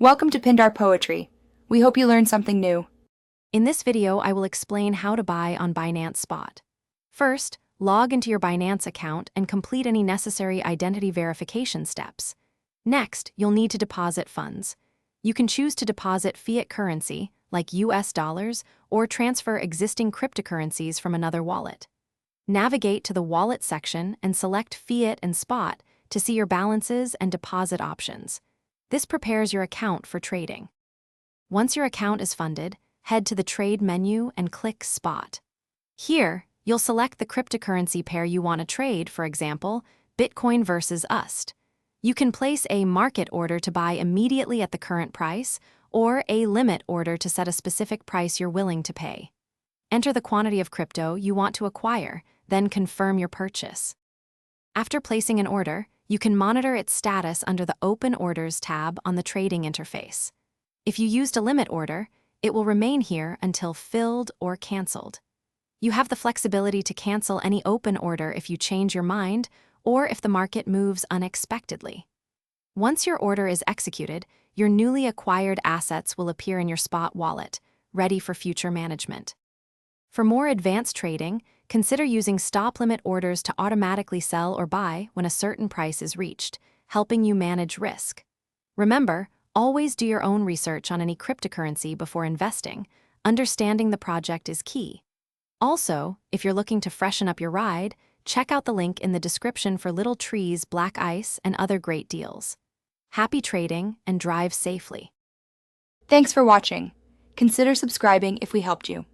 Welcome to Pindar Poetry. We hope you learned something new. In this video, I will explain how to buy on Binance Spot. First, log into your Binance account and complete any necessary identity verification steps. Next, you'll need to deposit funds. You can choose to deposit fiat currency, like US dollars, or transfer existing cryptocurrencies from another wallet. Navigate to the Wallet section and select Fiat and Spot to see your balances and deposit options. This prepares your account for trading. Once your account is funded, head to the Trade menu and click Spot. Here, you'll select the cryptocurrency pair you want to trade, for example, Bitcoin versus USD. You can place a market order to buy immediately at the current price, or a limit order to set a specific price you're willing to pay. Enter the quantity of crypto you want to acquire, then confirm your purchase. After placing an order, you can monitor its status under the Open Orders tab on the trading interface. If you used a limit order, it will remain here until filled or canceled. You have the flexibility to cancel any open order if you change your mind or if the market moves unexpectedly. Once your order is executed, your newly acquired assets will appear in your Spot wallet, ready for future management. For more advanced trading, consider using stop limit orders to automatically sell or buy when a certain price is reached, helping you manage risk. Remember, always do your own research on any cryptocurrency before investing. Understanding the project is key. Also, if you're looking to freshen up your ride, check out the link in the description for Little Trees, Black Ice, and other great deals. Happy trading and drive safely. Thanks for watching. Consider subscribing if we helped you.